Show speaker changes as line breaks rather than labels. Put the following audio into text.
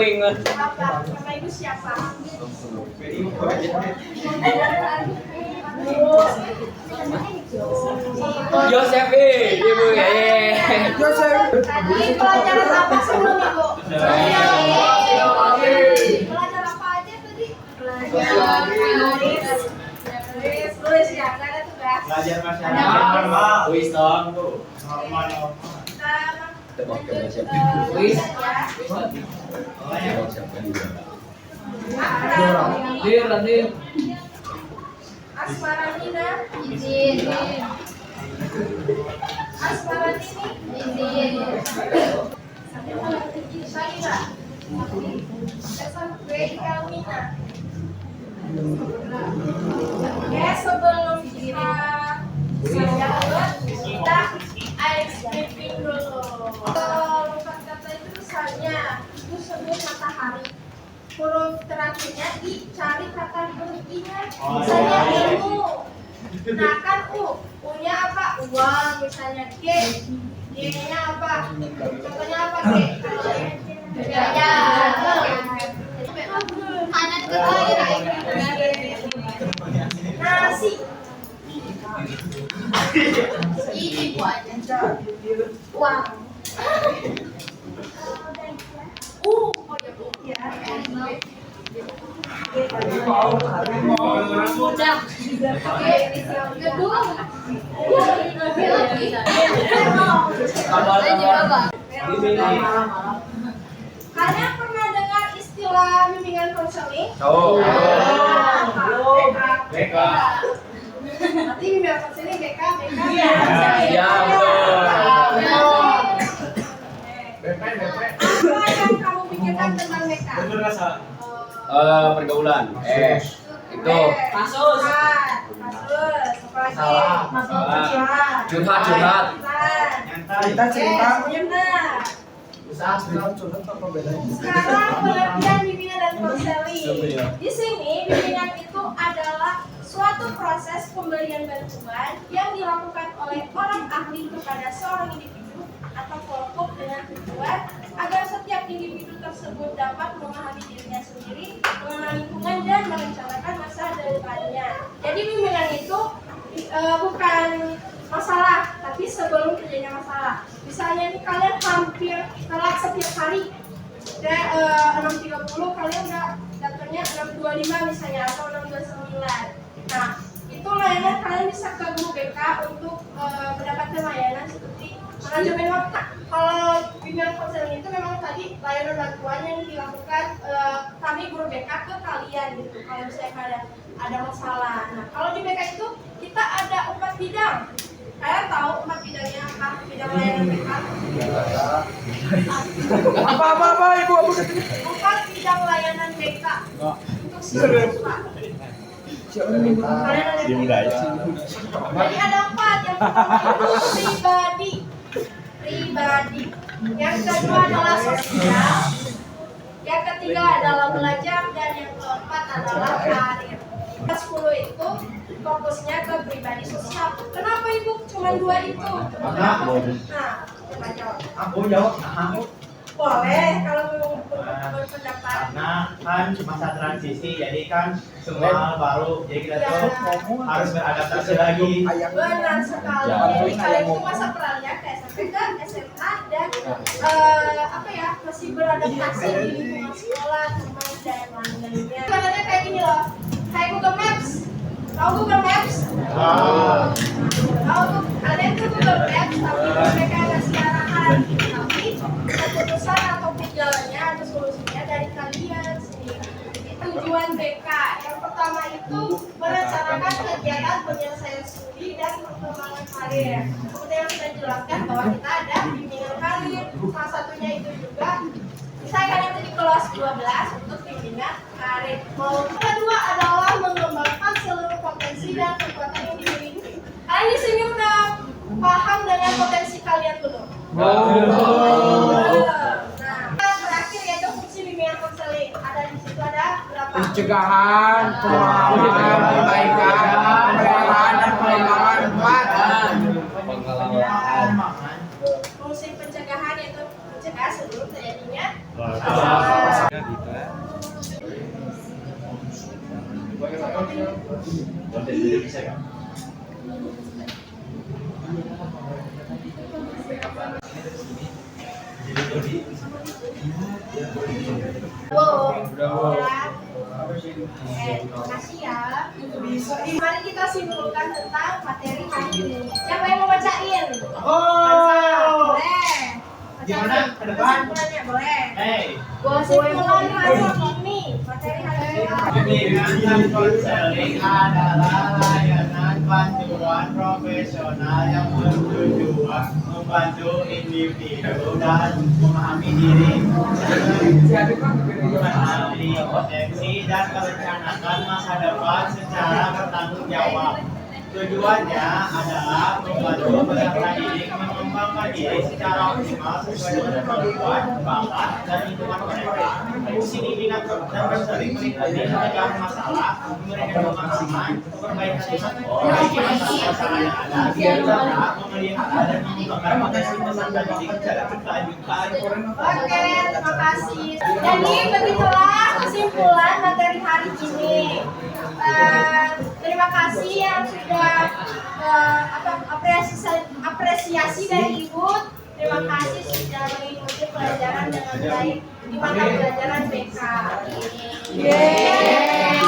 ingat.
Apa? Nama ibu siapa?
Josephine, ibu ya.
Tadi pelajaran apa sebelum ibu? Pelajaran apa aja tadi? Tulis ya, nggak ada tugas.
Belajar masyarakat.
Kuis dong.
Tebak
siapa?
Kuis ya.
Randir.
Asmaranina izin. Asmaranini izin. Salira. SMP Elmina. Oke, sebelum kita kita ice briefing dulu. Lupa kata itu misalnya itu sebut matahari. Huruf terakhirnya I, cari kata huruf I-nya. Misalnya ilmu. Nah kan U-nya apa? Uang misalnya. G, G-nya apa? Contohnya apa G?
Kanan ke kiri.
Nasi.
Ini buahnya.
Uang. Oh ya.
Mudah. Kedua.
Kalian pernah dengar istilah bimbingan konseling?
Oh.
BK. Nanti bimbingan konseling BK.
Iya, betul.
Apa yang kamu pikirkan tentang BK?
Pergaulan. Itu.
Kasus.
Curhat.
Cerita.
Benar. Sekarang pengertian bimbingan dan konseling. Di sini bimbingan itu adalah suatu proses pemberian bantuan yang dilakukan oleh orang ahli kepada seorang individu atau kelompok dengan tujuan agar setiap individu tersebut dapat memahami dirinya sendiri, mengenal lingkungan dan merencanakan masa depannya. Jadi bimbingan itu bukan masalah, tapi sebelum terjadinya masalah. Misalnya nih kalian hampir telat setiap hari, dan 6.30 kalian udah datangnya 6.25 misalnya atau 6.29. Nah, itu layanan kalian bisa ke guru BK untuk mendapatkan layanan seperti manajemen waktu. Kalau bimbingan konseling itu memang tadi layanan bantuan yang dilakukan kami guru BK ke kalian gitu. Kalau misalnya ada masalah. Nah, kalau di BK itu kita ada 4 bidang. Kalian tahu 4 bidangnya apa? Bidang layanan BK.
Apa ibu?
4 bidang layanan BK untuk siswa. Kalian ada jadi ada 4. Yang pertama itu pribadi. Yang kedua adalah sosial. Yang ketiga adalah belajar dan yang keempat adalah karir. 10 itu fokusnya ke pribadi sosial. Kenapa ibu cuma 2 itu? Nah, coba jawab.
Aku jawab.
Boleh kalau mau berpendapat.
Karena kan masa transisi, jadi kan semua baru, jadi kita tuh harus beradaptasi lagi.
Benar sekali. Jadi kalian itu masa peralihan ke SMP ke SMA dan masih beradaptasi di lingkungan sekolah, teman dan lain-lainnya. Katanya kayak gini loh, kayak Google Maps. Tahu Google Maps? Tahu tuh, kalian tuh Google Maps, tapi mereka ngasih arahan. Tapi keputusan ataupun jalannya atau solusinya dari kalian sendiri. Tujuan BK yang pertama itu merencanakan kegiatan penyelesaian studi dan perkembangan karir. Seperti yang saya jelaskan bahwa kita ada bimbingan karir. Salah satunya itu juga misalnya kalian tadi kelas 12 untuk bimbingan karir. Kedua adalah mengembangkan seluruh potensi dan kekuatan yang dimiliki. Kalian di sini udah paham dengan potensi kalian belum? Nah, terakhir yaitu fungsi bimbingan konseling. Ada di situ ada berapa?
Pencegahan, pemahaman, perbaikan, pemeliharaan dan pengembangan
Fungsi pencegahan yaitu mencegah sebelum terjadinya masalah. Makasih ya. Mari kita simpulkan tentang materi hari ini. Siapa yang mau bacain?
Oh.
Boleh.
Gimana ke depan?
Kesimpulannya boleh.
Hey.
Kesimpulan hari ini, materi hari ini.
Bimbingan konseling adalah layanan bantuan profesional yang bertujuan membantu individu dan memahami diri, mengenali potensi dan merencanakan masa depan secara bertanggung jawab. Tujuannya adalah membantu peserta didik mengembangkan diri secara optimal sesuai dengan kemampuan, bakat, dan lingkungan mereka. Fungsi bimbingan dan konseling meliputi mencegah masalah, memberikan pemahaman, perbaikan masalah yang ada, serta memelihara dan mengembangkan potensi peserta didik secara berkelanjutan.
Oke, terima kasih. Jadi begitulah kesimpulan materi hari ini. Terima kasih yang sudah apresiasi dari Ibu. Terima kasih sudah mengikuti pelajaran dengan baik di mata pelajaran BK.
Yeay.